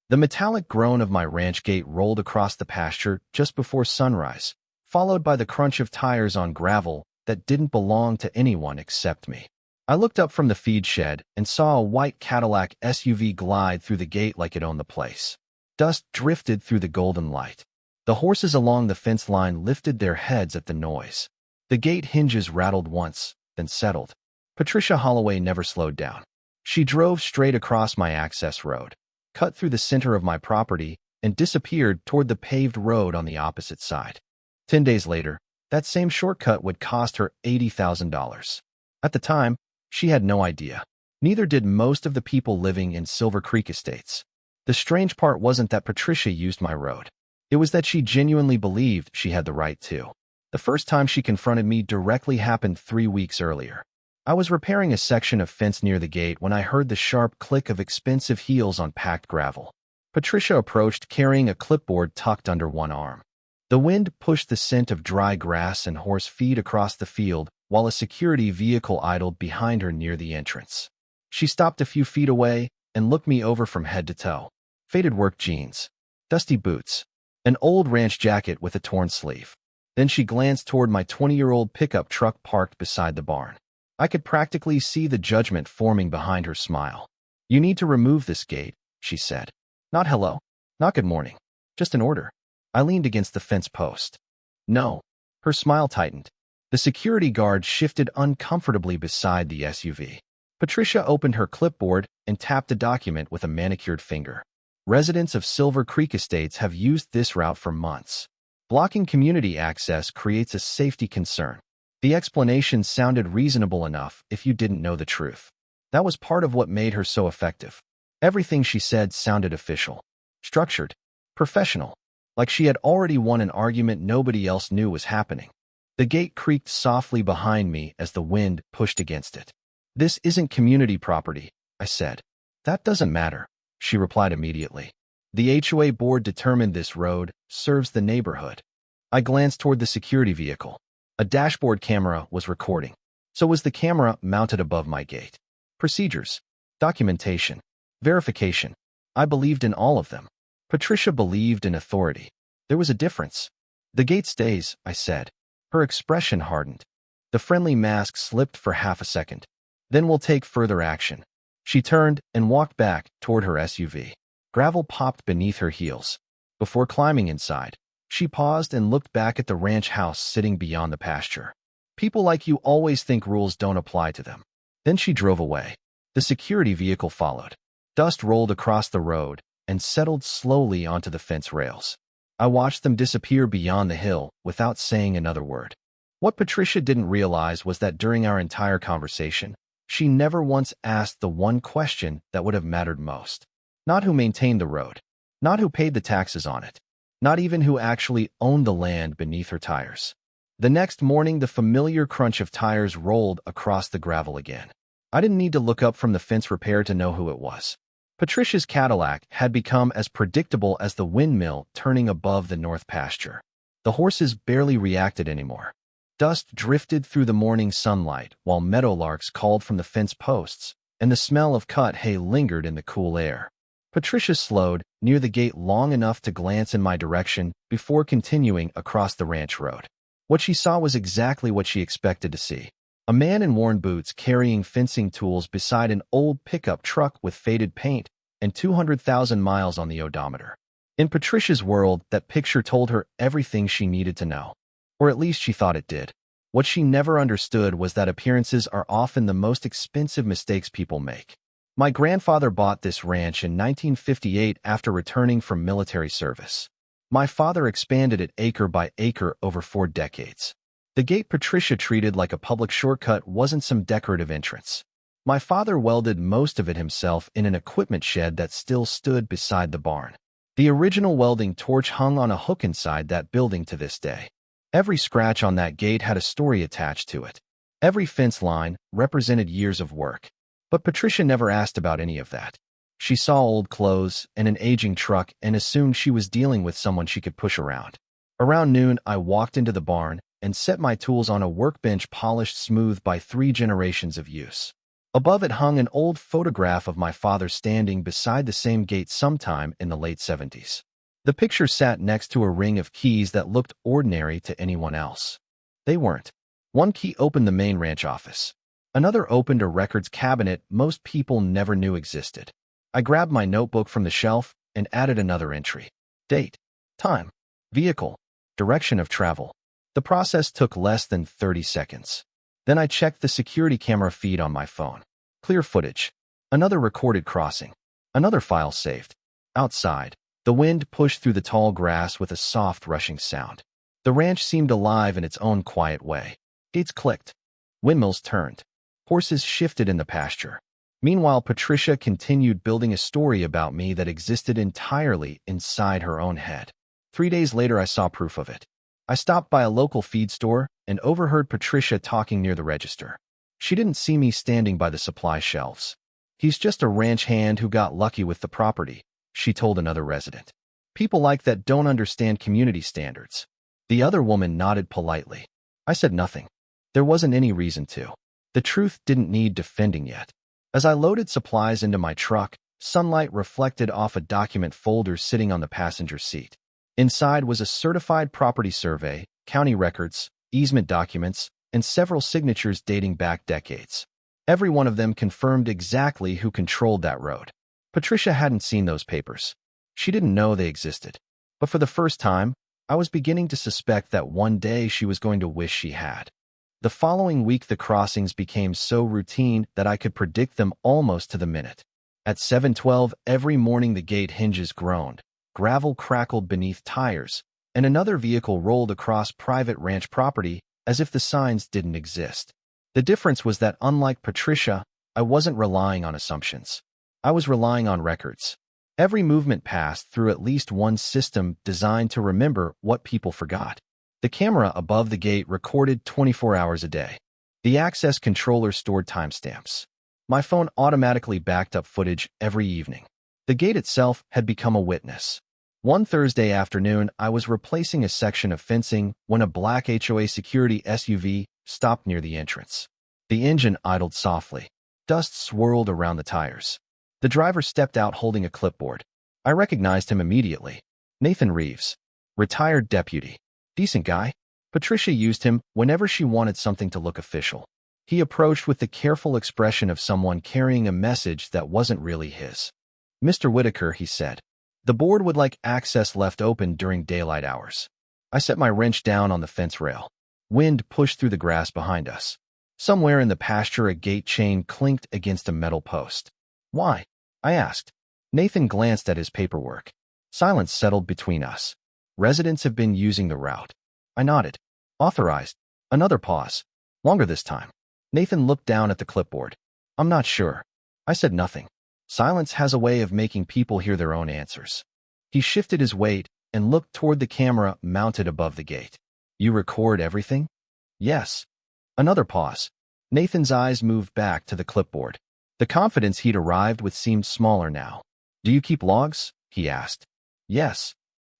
The metallic groan of my ranch gate rolled across the pasture just before sunrise, followed by the crunch of tires on gravel that didn't belong to anyone except me. I looked up from the feed shed and saw a white Cadillac SUV glide through the gate like it owned the place. Dust drifted through the golden light. The horses along the fence line lifted their heads at the noise. The gate hinges rattled once, then settled. Patricia Holloway never slowed down. She drove straight across my access road, cut through the center of my property, and disappeared toward the paved road on the opposite side. 10 days later, that same shortcut would cost her $80,000. At the time, she had no idea. Neither did most of the people living in Silver Creek Estates. The strange part wasn't that Patricia used my road. It was that she genuinely believed she had the right to. The first time she confronted me directly happened 3 weeks earlier. I was repairing a section of fence near the gate when I heard the sharp click of expensive heels on packed gravel. Patricia approached carrying a clipboard tucked under one arm. The wind pushed the scent of dry grass and horse feed across the field while a security vehicle idled behind her near the entrance. She stopped a few feet away and looked me over from head to toe. Faded work jeans, dusty boots, an old ranch jacket with a torn sleeve. Then she glanced toward my 20-year-old pickup truck parked beside the barn. I could practically see the judgment forming behind her smile. "You need to remove this gate," she said. "Not hello, not good morning, just an order." I leaned against the fence post. "No." Her smile tightened. The security guard shifted uncomfortably beside the SUV. Patricia opened her clipboard and tapped a document with a manicured finger. "Residents of Silver Creek Estates have used this route for months. Blocking community access creates a safety concern." The explanation sounded reasonable enough if you didn't know the truth. That was part of what made her so effective. Everything she said sounded official, structured, professional, like she had already won an argument nobody else knew was happening. The gate creaked softly behind me as the wind pushed against it. "This isn't community property," I said. "That doesn't matter," she replied immediately. "The HOA board determined this road serves the neighborhood." I glanced toward the security vehicle. A dashboard camera was recording. So was the camera mounted above my gate. Procedures, documentation, verification. I believed in all of them. Patricia believed in authority. There was a difference. "The gate stays," I said. Her expression hardened. The friendly mask slipped for half a second. "Then we'll take further action." She turned and walked back toward her SUV. Gravel popped beneath her heels. Before climbing inside, she paused and looked back at the ranch house sitting beyond the pasture. "People like you always think rules don't apply to them." Then she drove away. The security vehicle followed. Dust rolled across the road and settled slowly onto the fence rails. I watched them disappear beyond the hill without saying another word. What Patricia didn't realize was that during our entire conversation, she never once asked the one question that would have mattered most. Not who maintained the road, not who paid the taxes on it, not even who actually owned the land beneath her tires. The next morning, the familiar crunch of tires rolled across the gravel again. I didn't need to look up from the fence repair to know who it was. Patricia's Cadillac had become as predictable as the windmill turning above the north pasture. The horses barely reacted anymore. Dust drifted through the morning sunlight while meadowlarks called from the fence posts, and the smell of cut hay lingered in the cool air. Patricia slowed near the gate long enough to glance in my direction before continuing across the ranch road. What she saw was exactly what she expected to see. A man in worn boots carrying fencing tools beside an old pickup truck with faded paint and 200,000 miles on the odometer. In Patricia's world, that picture told her everything she needed to know. Or at least she thought it did. What she never understood was that appearances are often the most expensive mistakes people make. My grandfather bought this ranch in 1958 after returning from military service. My father expanded it acre by acre over 4 decades. The gate Patricia treated like a public shortcut wasn't some decorative entrance. My father welded most of it himself in an equipment shed that still stood beside the barn. The original welding torch hung on a hook inside that building to this day. Every scratch on that gate had a story attached to it. Every fence line represented years of work. But Patricia never asked about any of that. She saw old clothes and an aging truck and assumed she was dealing with someone she could push around. Around noon, I walked into the barn and set my tools on a workbench polished smooth by 3 generations of use. Above it hung an old photograph of my father standing beside the same gate sometime in the late 70s. The picture sat next to a ring of keys that looked ordinary to anyone else. They weren't. One key opened the main ranch office. Another opened a records cabinet most people never knew existed. I grabbed my notebook from the shelf and added another entry. Date, time, vehicle, direction of travel. The process took less than 30 seconds. Then I checked the security camera feed on my phone. Clear footage. Another recorded crossing. Another file saved. Outside, the wind pushed through the tall grass with a soft rushing sound. The ranch seemed alive in its own quiet way. Gates clicked. Windmills turned. Horses shifted in the pasture. Meanwhile, Patricia continued building a story about me that existed entirely inside her own head. 3 days later, I saw proof of it. I stopped by a local feed store and overheard Patricia talking near the register. She didn't see me standing by the supply shelves. "He's just a ranch hand who got lucky with the property," she told another resident. "People like that don't understand community standards." The other woman nodded politely. I said nothing. There wasn't any reason to. The truth didn't need defending yet. As I loaded supplies into my truck, sunlight reflected off a document folder sitting on the passenger seat. Inside was a certified property survey, county records, easement documents, and several signatures dating back decades. Every one of them confirmed exactly who controlled that road. Patricia hadn't seen those papers. She didn't know they existed. But for the first time, I was beginning to suspect that one day she was going to wish she had. The following week, the crossings became so routine that I could predict them almost to the minute. At 7:12 every morning, the gate hinges groaned, gravel crackled beneath tires, and another vehicle rolled across private ranch property as if the signs didn't exist. The difference was that, unlike Patricia, I wasn't relying on assumptions. I was relying on records. Every movement passed through at least one system designed to remember what people forgot. The camera above the gate recorded 24 hours a day. The access controller stored timestamps. My phone automatically backed up footage every evening. The gate itself had become a witness. One Thursday afternoon, I was replacing a section of fencing when a black HOA security SUV stopped near the entrance. The engine idled softly. Dust swirled around the tires. The driver stepped out holding a clipboard. I recognized him immediately. Nathan Reeves, retired deputy. Decent guy. Patricia used him whenever she wanted something to look official. He approached with the careful expression of someone carrying a message that wasn't really his. "Mr. Whitaker," he said, "the board would like access left open during daylight hours." I set my wrench down on the fence rail. Wind pushed through the grass behind us. Somewhere in the pasture, a gate chain clinked against a metal post. "Why?" I asked. Nathan glanced at his paperwork. Silence settled between us. "Residents have been using the route." I nodded. "Authorized." Another pause. Longer this time. Nathan looked down at the clipboard. "I'm not sure." I said nothing. Silence has a way of making people hear their own answers. He shifted his weight and looked toward the camera mounted above the gate. "You record everything?" "Yes." Another pause. Nathan's eyes moved back to the clipboard. The confidence he'd arrived with seemed smaller now. "Do you keep logs?" he asked. "Yes."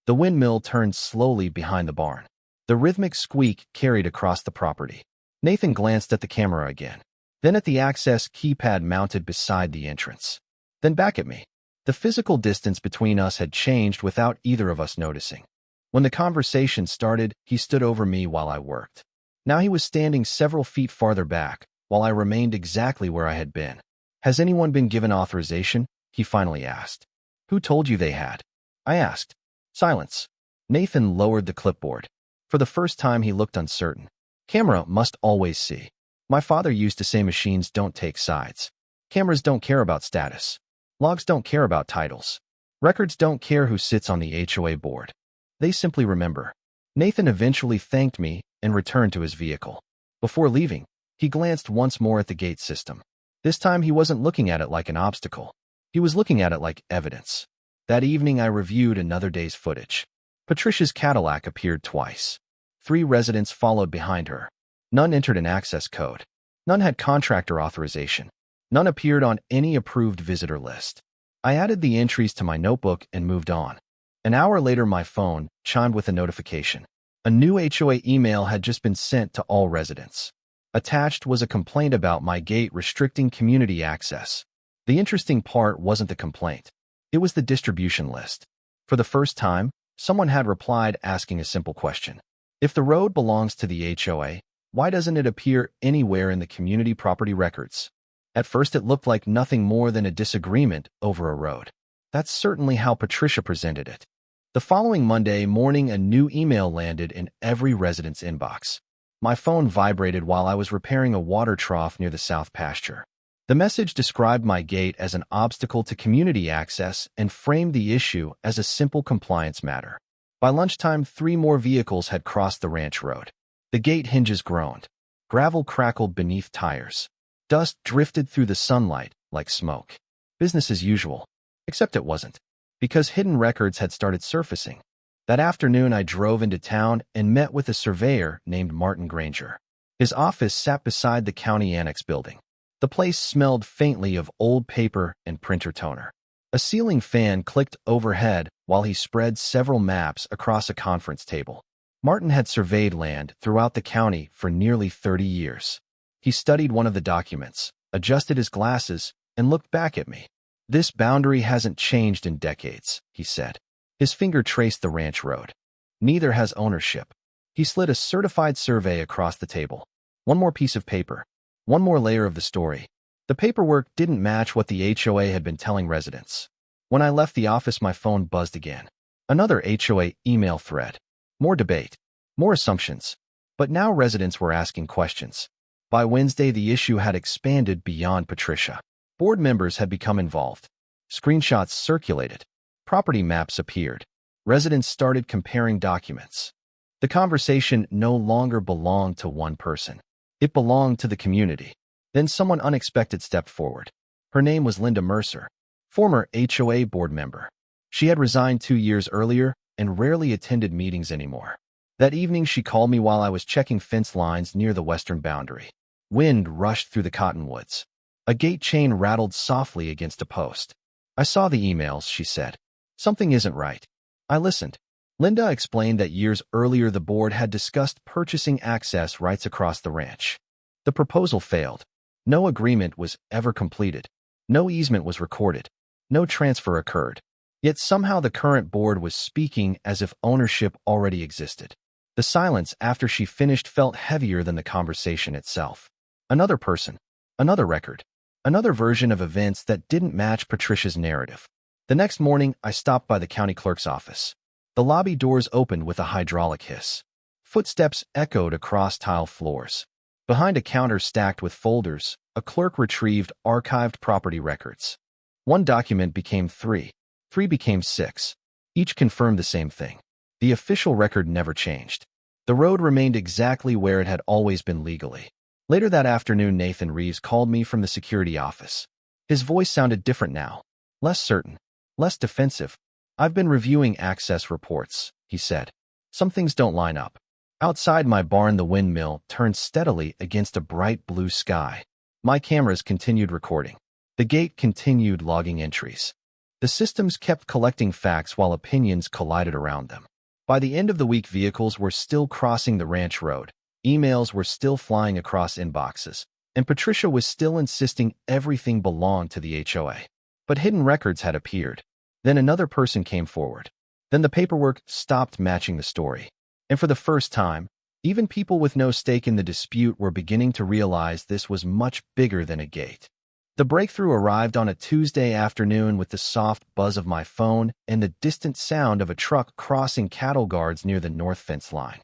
The windmill turned slowly behind the barn. The rhythmic squeak carried across the property. Nathan glanced at the camera again, then at the access keypad mounted beside the entrance, then back at me. The physical distance between us had changed without either of us noticing. When the conversation started, he stood over me while I worked. Now he was standing several feet farther back, while I remained exactly where I had been. "Has anyone been given authorization?" he finally asked. "Who told you they had?" I asked. Silence. Nathan lowered the clipboard. For the first time, he looked uncertain. "Camera must always see. My father used to say machines don't take sides. Cameras don't care about status. Logs don't care about titles. Records don't care who sits on the HOA board. They simply remember." Nathan eventually thanked me and returned to his vehicle. Before leaving, he glanced once more at the gate system. This time, he wasn't looking at it like an obstacle. He was looking at it like evidence. That evening, I reviewed another day's footage. Patricia's Cadillac appeared twice. 3 residents followed behind her. None entered an access code. None had contractor authorization. None appeared on any approved visitor list. I added the entries to my notebook and moved on. An hour later, my phone chimed with a notification. A new HOA email had just been sent to all residents. Attached was a complaint about my gate restricting community access. The interesting part wasn't the complaint. It was the distribution list. For the first time, someone had replied asking a simple question. If the road belongs to the HOA, why doesn't it appear anywhere in the community property records? At first it looked like nothing more than a disagreement over a road. That's certainly how Patricia presented it. The following Monday morning, a new email landed in every resident's inbox. My phone vibrated while I was repairing a water trough near the south pasture. The message described my gate as an obstacle to community access and framed the issue as a simple compliance matter. By lunchtime, 3 more vehicles had crossed the ranch road. The gate hinges groaned. Gravel crackled beneath tires. Dust drifted through the sunlight like smoke. Business as usual. Except it wasn't, because hidden records had started surfacing. That afternoon, I drove into town and met with a surveyor named Martin Granger. His office sat beside the county annex building. The place smelled faintly of old paper and printer toner. A ceiling fan clicked overhead while he spread several maps across a conference table. Martin had surveyed land throughout the county for nearly 30 years. He studied one of the documents, adjusted his glasses, and looked back at me. "This boundary hasn't changed in decades," he said. His finger traced the ranch road. "Neither has ownership." He slid a certified survey across the table. One more piece of paper. One more layer of the story. The paperwork didn't match what the HOA had been telling residents. When I left the office, my phone buzzed again. Another HOA email thread. More debate. More assumptions. But now residents were asking questions. By Wednesday, the issue had expanded beyond Patricia. Board members had become involved. Screenshots circulated. Property maps appeared. Residents started comparing documents. The conversation no longer belonged to one person. It belonged to the community. Then someone unexpected stepped forward. Her name was Linda Mercer, former HOA board member. She had resigned 2 years earlier and rarely attended meetings anymore. That evening, she called me while I was checking fence lines near the western boundary. Wind rushed through the cottonwoods. A gate chain rattled softly against a post. "I saw the emails," she said. "Something isn't right." I listened. Linda explained that years earlier the board had discussed purchasing access rights across the ranch. The proposal failed. No agreement was ever completed. No easement was recorded. No transfer occurred. Yet somehow the current board was speaking as if ownership already existed. The silence after she finished felt heavier than the conversation itself. Another person. Another record. Another version of events that didn't match Patricia's narrative. The next morning, I stopped by the county clerk's office. The lobby doors opened with a hydraulic hiss. Footsteps echoed across tile floors. Behind a counter stacked with folders, a clerk retrieved archived property records. One document became 3. 3 became 6. Each confirmed the same thing. The official record never changed. The road remained exactly where it had always been legally. Later that afternoon, Nathan Reeves called me from the security office. His voice sounded different now. Less certain. Less defensive. "I've been reviewing access reports," he said. "Some things don't line up." Outside my barn, the windmill turned steadily against a bright blue sky. My cameras continued recording. The gate continued logging entries. The systems kept collecting facts while opinions collided around them. By the end of the week, vehicles were still crossing the ranch road. Emails were still flying across inboxes. And Patricia was still insisting everything belonged to the HOA. But hidden records had appeared. Then another person came forward. Then the paperwork stopped matching the story. And for the first time, even people with no stake in the dispute were beginning to realize this was much bigger than a gate. The breakthrough arrived on a Tuesday afternoon with the soft buzz of my phone and the distant sound of a truck crossing cattle guards near the north fence line.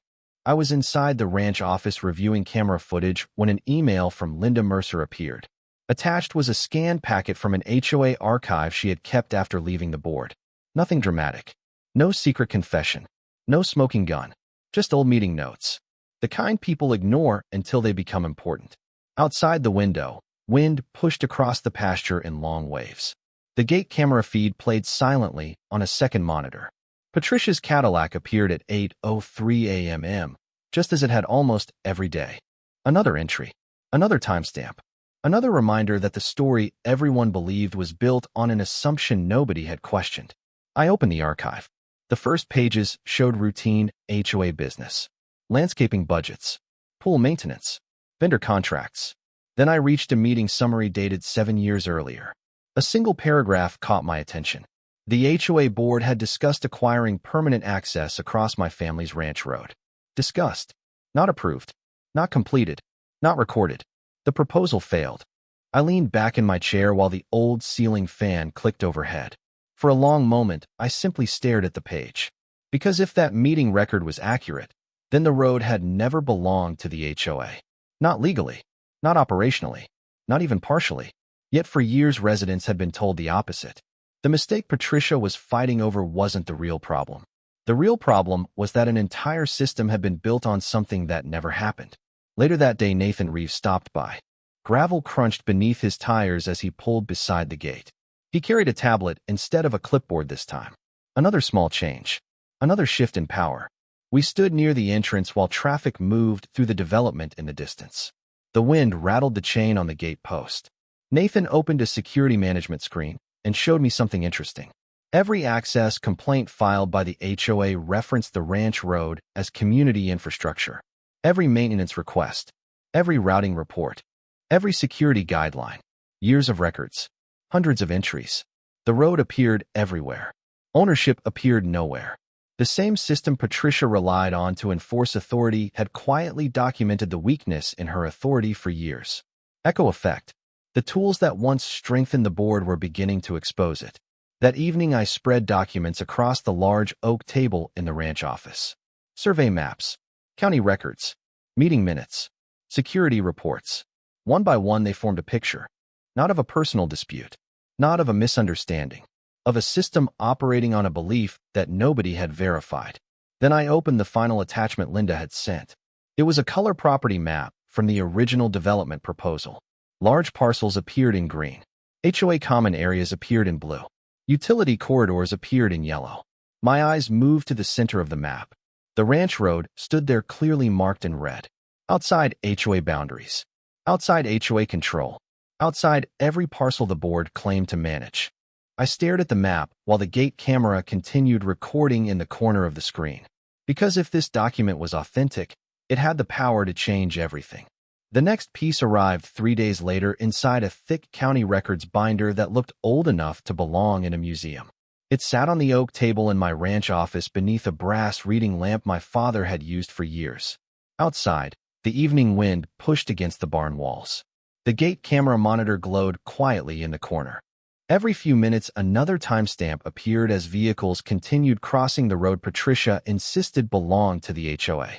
I was inside the ranch office reviewing camera footage when an email from Linda Mercer appeared. Attached was a scanned packet from an HOA archive she had kept after leaving the board. Nothing dramatic. No secret confession. No smoking gun. Just old meeting notes. The kind people ignore until they become important. Outside the window, wind pushed across the pasture in long waves. The gate camera feed played silently on a second monitor. Patricia's Cadillac appeared at 8:03 a.m., just as it had almost every day. Another entry. Another timestamp. Another reminder that the story everyone believed was built on an assumption nobody had questioned. I opened the archive. The first pages showed routine HOA business. Landscaping budgets. Pool maintenance. Vendor contracts. Then I reached a meeting summary dated 7 years earlier. A single paragraph caught my attention. The HOA board had discussed acquiring permanent access across my family's ranch road. Discussed. Not approved. Not completed. Not recorded. The proposal failed. I leaned back in my chair while the old ceiling fan clicked overhead. For a long moment, I simply stared at the page. Because if that meeting record was accurate, then the road had never belonged to the HOA. Not legally. Not operationally. Not even partially. Yet for years residents had been told the opposite. The mistake Patricia was fighting over wasn't the real problem. The real problem was that an entire system had been built on something that never happened. Later that day, Nathan Reeves stopped by. Gravel crunched beneath his tires as he pulled beside the gate. He carried a tablet instead of a clipboard this time. Another small change. Another shift in power. We stood near the entrance while traffic moved through the development in the distance. The wind rattled the chain on the gate post. Nathan opened a security management screen and showed me something interesting. Every access complaint filed by the HOA referenced the ranch road as community infrastructure. Every maintenance request. Every routing report. Every security guideline. Years of records. Hundreds of entries. The road appeared everywhere. Ownership appeared nowhere. The same system Patricia relied on to enforce authority had quietly documented the weakness in her authority for years. Echo effect. The tools that once strengthened the board were beginning to expose it. That evening I spread documents across the large oak table in the ranch office. Survey maps, county records, meeting minutes, security reports. One by one they formed a picture, not of a personal dispute, not of a misunderstanding, of a system operating on a belief that nobody had verified. Then I opened the final attachment Linda had sent. It was a color property map from the original development proposal. Large parcels appeared in green. HOA common areas appeared in blue. Utility corridors appeared in yellow. My eyes moved to the center of the map. The ranch road stood there clearly marked in red. Outside HOA boundaries. Outside HOA control. Outside every parcel the board claimed to manage. I stared at the map while the gate camera continued recording in the corner of the screen. Because if this document was authentic, it had the power to change everything. The next piece arrived 3 days later inside a thick county records binder that looked old enough to belong in a museum. It sat on the oak table in my ranch office beneath a brass reading lamp my father had used for years. Outside, the evening wind pushed against the barn walls. The gate camera monitor glowed quietly in the corner. Every few minutes, another timestamp appeared as vehicles continued crossing the road Patricia insisted belonged to the HOA.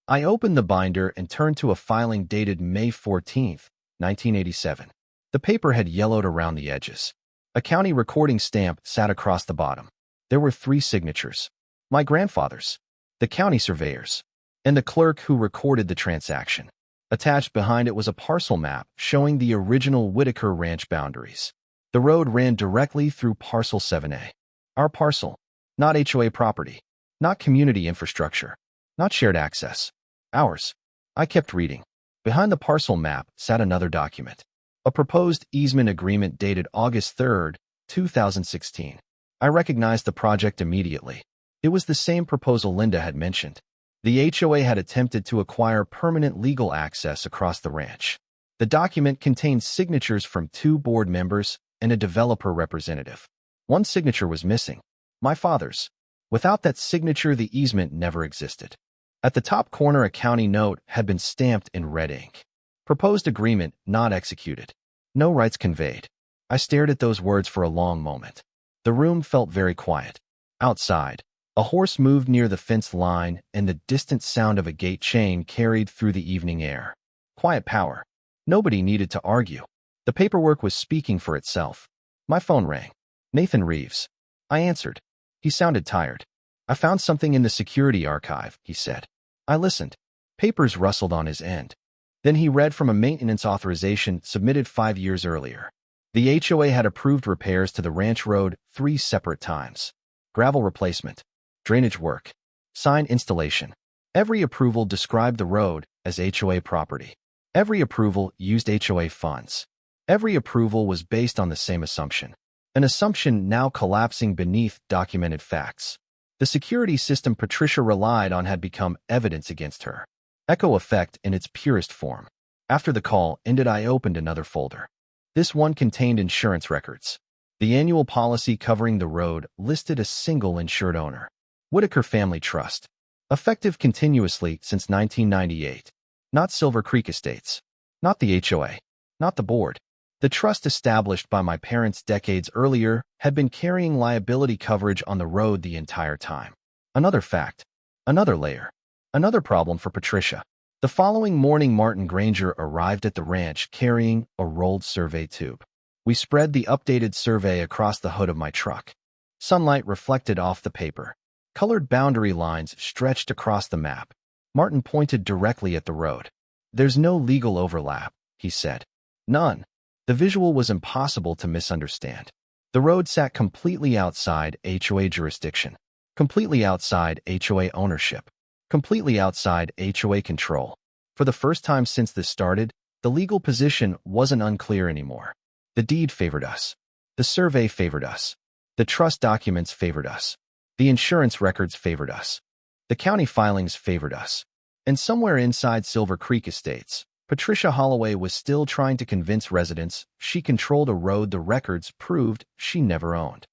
I opened the binder and turned to a filing dated May 14, 1987. The paper had yellowed around the edges. A county recording stamp sat across the bottom. There were 3 signatures. My grandfather's, the county surveyor's, and the clerk who recorded the transaction. Attached behind it was a parcel map showing the original Whitaker Ranch boundaries. The road ran directly through Parcel 7A. Our parcel. Not HOA property. Not community infrastructure. Not shared access. Ours. I kept reading. Behind the parcel map sat another document. A proposed easement agreement dated August 3, 2016. I recognized the project immediately. It was the same proposal Linda had mentioned. The HOA had attempted to acquire permanent legal access across the ranch. The document contained signatures from 2 board members and a developer representative. One signature was missing. My father's. Without that signature, the easement never existed. At the top corner, a county note had been stamped in red ink. Proposed agreement not executed. No rights conveyed. I stared at those words for a long moment. The room felt very quiet. Outside, a horse moved near the fence line and the distant sound of a gate chain carried through the evening air. Quiet power. Nobody needed to argue. The paperwork was speaking for itself. My phone rang. Nathan Reeves. I answered. He sounded tired. I found something in the security archive, he said. I listened. Papers rustled on his end. Then he read from a maintenance authorization submitted 5 years earlier. The HOA had approved repairs to the ranch road 3 separate times. Gravel replacement. Drainage work. Sign installation. Every approval described the road as HOA property. Every approval used HOA funds. Every approval was based on the same assumption. An assumption now collapsing beneath documented facts. The security system Patricia relied on had become evidence against her. Echo effect in its purest form. After the call ended, I opened another folder. This one contained insurance records. The annual policy covering the road listed a single insured owner, Whitaker Family Trust, effective continuously since 1998. Not Silver Creek Estates, not the HOA, not the board. The trust established by my parents decades earlier had been carrying liability coverage on the road the entire time. Another fact, another layer, another problem for Patricia. The following morning, Martin Granger arrived at the ranch carrying a rolled survey tube. We spread the updated survey across the hood of my truck. Sunlight reflected off the paper. Colored boundary lines stretched across the map. Martin pointed directly at the road. "There's no legal overlap," he said. "None." The visual was impossible to misunderstand. The road sat completely outside HOA jurisdiction, completely outside HOA ownership, completely outside HOA control. For the first time since this started, the legal position wasn't unclear anymore. The deed favored us. The survey favored us. The trust documents favored us. The insurance records favored us. The county filings favored us. And somewhere inside Silver Creek Estates, Patricia Holloway was still trying to convince residents she controlled a road the records proved she never owned.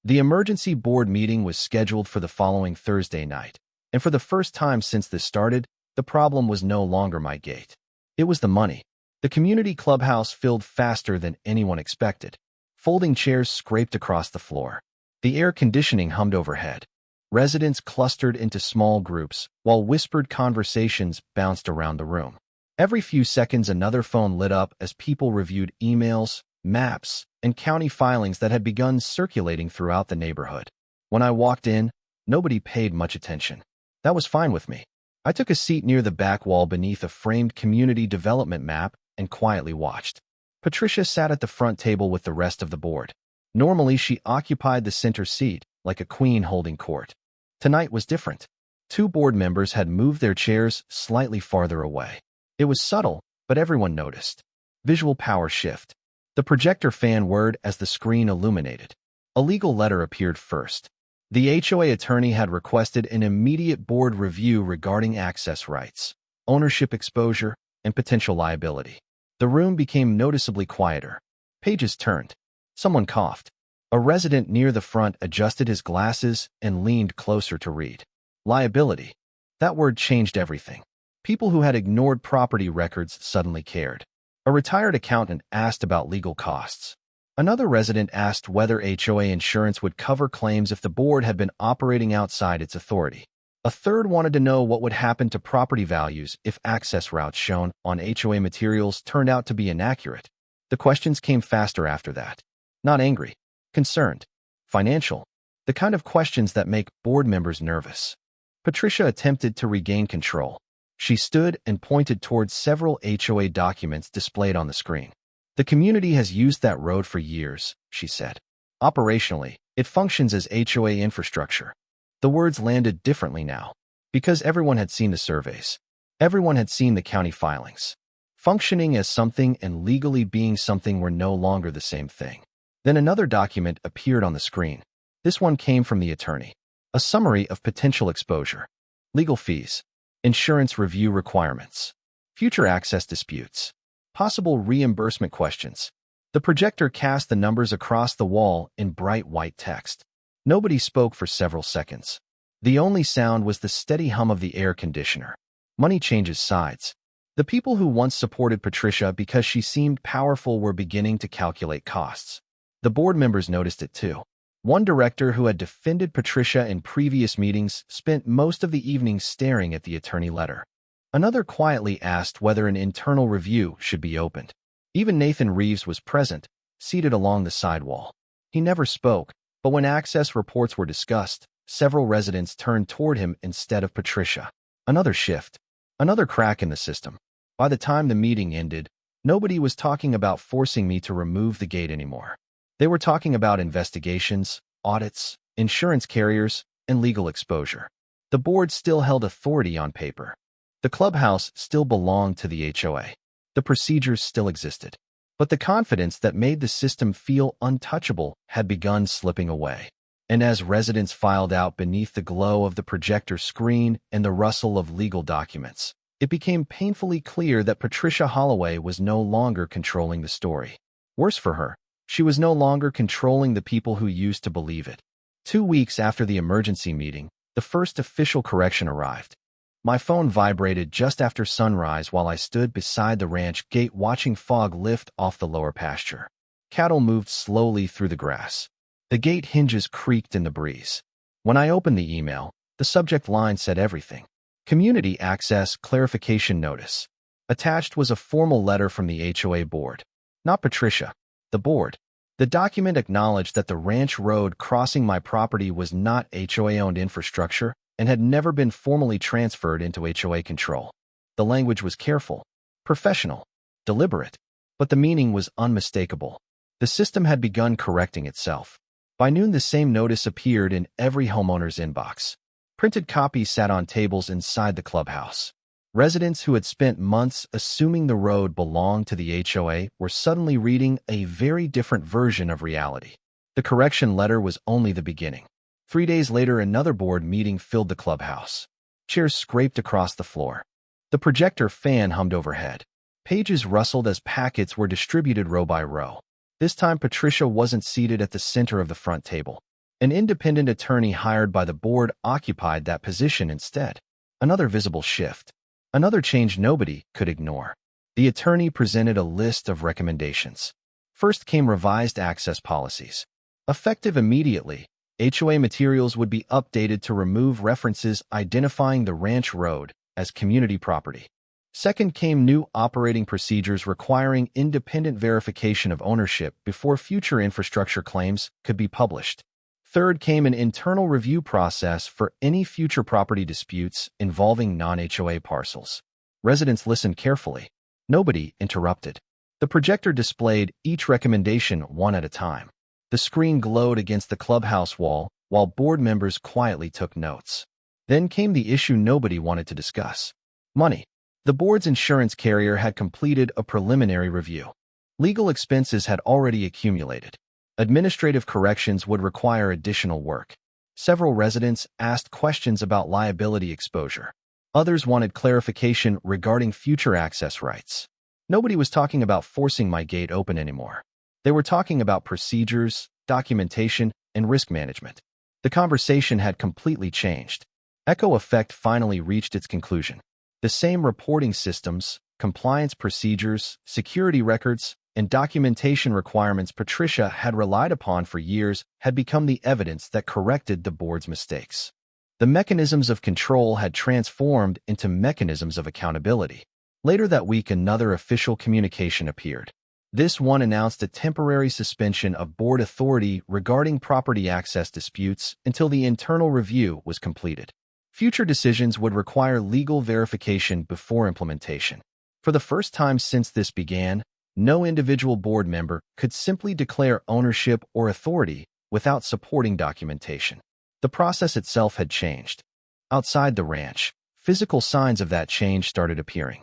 The emergency board meeting was scheduled for the following Thursday night, and for the first time since this started, the problem was no longer my gate. It was the money. The community clubhouse filled faster than anyone expected. Folding chairs scraped across the floor. The air conditioning hummed overhead. Residents clustered into small groups, while whispered conversations bounced around the room. Every few seconds, another phone lit up as people reviewed emails, maps, and county filings that had begun circulating throughout the neighborhood. When I walked in, nobody paid much attention. That was fine with me. I took a seat near the back wall beneath a framed community development map and quietly watched. Patricia sat at the front table with the rest of the board. Normally, she occupied the center seat, like a queen holding court. Tonight was different. Two board members had moved their chairs slightly farther away. It was subtle, but everyone noticed. Visual power shift. The projector fan whirred as the screen illuminated. A legal letter appeared first. The HOA attorney had requested an immediate board review regarding access rights, ownership exposure, and potential liability. The room became noticeably quieter. Pages turned. Someone coughed. A resident near the front adjusted his glasses and leaned closer to read. Liability. That word changed everything. People who had ignored property records suddenly cared. A retired accountant asked about legal costs. Another resident asked whether HOA insurance would cover claims if the board had been operating outside its authority. A third wanted to know what would happen to property values if access routes shown on HOA materials turned out to be inaccurate. The questions came faster after that. Not angry, concerned, financial, the kind of questions that make board members nervous. Patricia attempted to regain control. She stood and pointed towards several HOA documents displayed on the screen. "The community has used that road for years," she said. "Operationally, it functions as HOA infrastructure." The words landed differently now, because everyone had seen the surveys. Everyone had seen the county filings. Functioning as something and legally being something were no longer the same thing. Then another document appeared on the screen. This one came from the attorney. A summary of potential exposure, legal fees, insurance review requirements, future access disputes, possible reimbursement questions. The projector cast the numbers across the wall in bright white text. Nobody spoke for several seconds. The only sound was the steady hum of the air conditioner. Money changes sides. The people who once supported Patricia because she seemed powerful were beginning to calculate costs. The board members noticed it too. One director who had defended Patricia in previous meetings spent most of the evening staring at the attorney letter. Another quietly asked whether an internal review should be opened. Even Nathan Reeves was present, seated along the sidewall. He never spoke, but when access reports were discussed, several residents turned toward him instead of Patricia. Another shift. Another crack in the system. By the time the meeting ended, nobody was talking about forcing me to remove the gate anymore. They were talking about investigations, audits, insurance carriers, and legal exposure. The board still held authority on paper. The clubhouse still belonged to the HOA. The procedures still existed. But the confidence that made the system feel untouchable had begun slipping away. And as residents filed out beneath the glow of the projector screen and the rustle of legal documents, it became painfully clear that Patricia Holloway was no longer controlling the story. Worse for her, she was no longer controlling the people who used to believe it. 2 weeks after the emergency meeting, the first official correction arrived. My phone vibrated just after sunrise while I stood beside the ranch gate watching fog lift off the lower pasture. Cattle moved slowly through the grass. The gate hinges creaked in the breeze. When I opened the email, the subject line said everything. Community Access Clarification Notice. Attached was a formal letter from the HOA board. Not Patricia, the board. The document acknowledged that the ranch road crossing my property was not HOA-owned infrastructure and had never been formally transferred into HOA control. The language was careful, professional, deliberate, but the meaning was unmistakable. The system had begun correcting itself. By noon, the same notice appeared in every homeowner's inbox. Printed copies sat on tables inside the clubhouse. Residents who had spent months assuming the road belonged to the HOA were suddenly reading a very different version of reality. The correction letter was only the beginning. 3 days later, another board meeting filled the clubhouse. Chairs scraped across the floor. The projector fan hummed overhead. Pages rustled as packets were distributed row by row. This time, Patricia wasn't seated at the center of the front table. An independent attorney hired by the board occupied that position instead. Another visible shift. Another change nobody could ignore. The attorney presented a list of recommendations. First came revised access policies. Effective immediately, HOA materials would be updated to remove references identifying the ranch road as community property. Second came new operating procedures requiring independent verification of ownership before future infrastructure claims could be published. Third came an internal review process for any future property disputes involving non-HOA parcels. Residents listened carefully. Nobody interrupted. The projector displayed each recommendation one at a time. The screen glowed against the clubhouse wall while board members quietly took notes. Then came the issue nobody wanted to discuss. Money. The board's insurance carrier had completed a preliminary review. Legal expenses had already accumulated. Administrative corrections would require additional work. Several residents asked questions about liability exposure. Others wanted clarification regarding future access rights. Nobody was talking about forcing my gate open anymore. They were talking about procedures, documentation, and risk management. The conversation had completely changed. Echo effect finally reached its conclusion. The same reporting systems, compliance procedures, security records, and documentation requirements Patricia had relied upon for years had become the evidence that corrected the board's mistakes. The mechanisms of control had transformed into mechanisms of accountability. Later that week, another official communication appeared. This one announced a temporary suspension of board authority regarding property access disputes until the internal review was completed. Future decisions would require legal verification before implementation. For the first time since this began, no individual board member could simply declare ownership or authority without supporting documentation. The process itself had changed. Outside the ranch, physical signs of that change started appearing.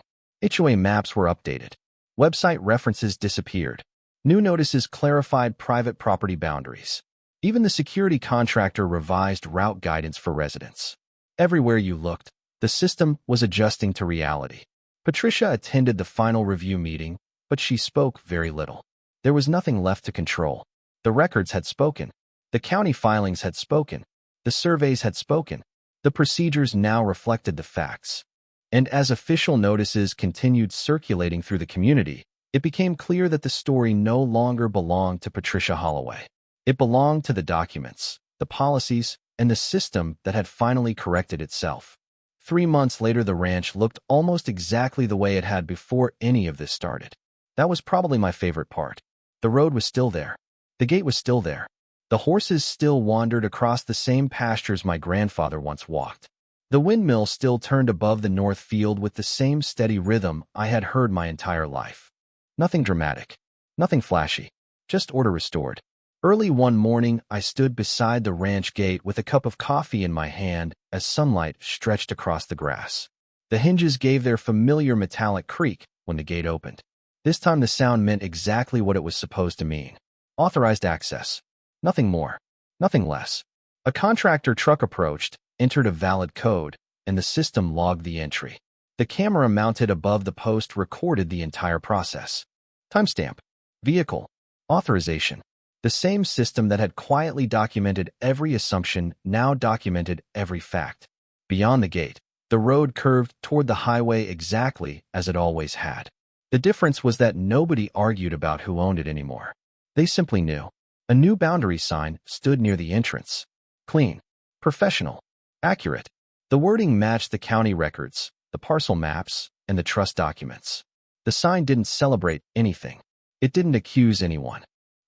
HOA maps were updated. Website references disappeared. New notices clarified private property boundaries. Even the security contractor revised route guidance for residents. Everywhere you looked, the system was adjusting to reality. Patricia attended the final review meeting, but she spoke very little. There was nothing left to control. The records had spoken. The county filings had spoken. The surveys had spoken. The procedures now reflected the facts. And as official notices continued circulating through the community, it became clear that the story no longer belonged to Patricia Holloway. It belonged to the documents, the policies, and the system that had finally corrected itself. 3 months later, the ranch looked almost exactly the way it had before any of this started. That was probably my favorite part. The road was still there. The gate was still there. The horses still wandered across the same pastures my grandfather once walked. The windmill still turned above the north field with the same steady rhythm I had heard my entire life. Nothing dramatic. Nothing flashy. Just order restored. Early one morning, I stood beside the ranch gate with a cup of coffee in my hand as sunlight stretched across the grass. The hinges gave their familiar metallic creak when the gate opened. This time the sound meant exactly what it was supposed to mean. Authorized access. Nothing more. Nothing less. A contractor truck approached, entered a valid code, and the system logged the entry. The camera mounted above the post recorded the entire process. Timestamp. Vehicle. Authorization. The same system that had quietly documented every assumption now documented every fact. Beyond the gate, the road curved toward the highway exactly as it always had. The difference was that nobody argued about who owned it anymore. They simply knew. A new boundary sign stood near the entrance. Clean. Professional. Accurate. The wording matched the county records, the parcel maps, and the trust documents. The sign didn't celebrate anything. It didn't accuse anyone.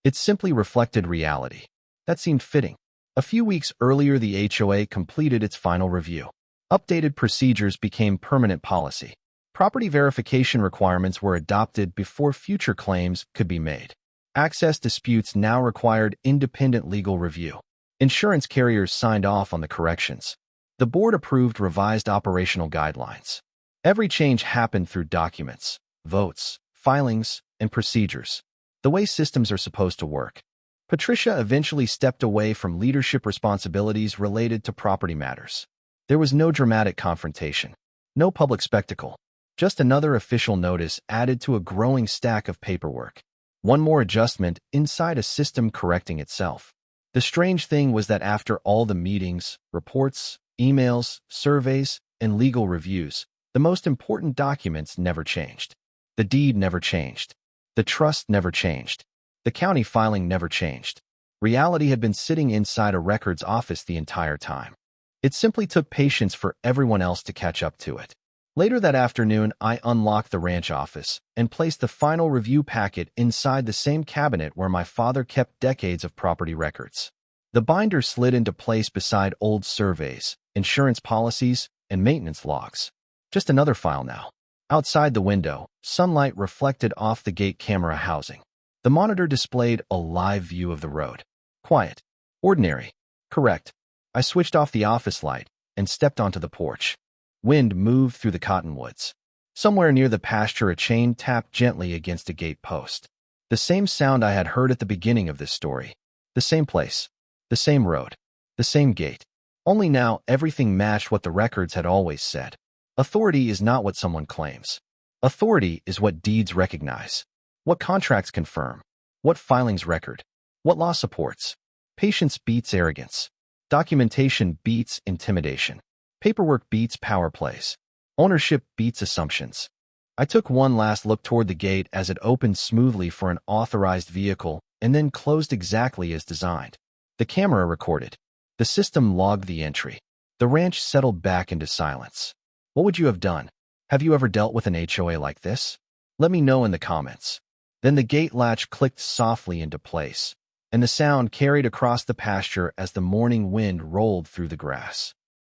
It simply reflected reality. That seemed fitting. A few weeks earlier, the HOA completed its final review. Updated procedures became permanent policy. Property verification requirements were adopted before future claims could be made. Access disputes now required independent legal review. Insurance carriers signed off on the corrections. The board approved revised operational guidelines. Every change happened through documents, votes, filings, and procedures. The way systems are supposed to work. Patricia eventually stepped away from leadership responsibilities related to property matters. There was no dramatic confrontation, no public spectacle, just another official notice added to a growing stack of paperwork. One more adjustment inside a system correcting itself. The strange thing was that after all the meetings, reports, emails, surveys, and legal reviews, the most important documents never changed. The deed never changed. The trust never changed. The county filing never changed. Reality had been sitting inside a records office the entire time. It simply took patience for everyone else to catch up to it. Later that afternoon, I unlocked the ranch office and placed the final review packet inside the same cabinet where my father kept decades of property records. The binder slid into place beside old surveys, insurance policies, and maintenance logs. Just another file now. Outside the window, sunlight reflected off the gate camera housing. The monitor displayed a live view of the road. Quiet. Ordinary. Correct. I switched off the office light and stepped onto the porch. Wind moved through the cottonwoods. Somewhere near the pasture, a chain tapped gently against a gate post. The same sound I had heard at the beginning of this story. The same place. The same road. The same gate. Only now everything matched what the records had always said. Authority is not what someone claims. Authority is what deeds recognize, what contracts confirm, what filings record, what law supports. Patience beats arrogance. Documentation beats intimidation. Paperwork beats power plays. Ownership beats assumptions. I took one last look toward the gate as it opened smoothly for an authorized vehicle and then closed exactly as designed. The camera recorded. The system logged the entry. The ranch settled back into silence. What would you have done? Have you ever dealt with an HOA like this? Let me know in the comments. Then the gate latch clicked softly into place, and the sound carried across the pasture as the morning wind rolled through the grass.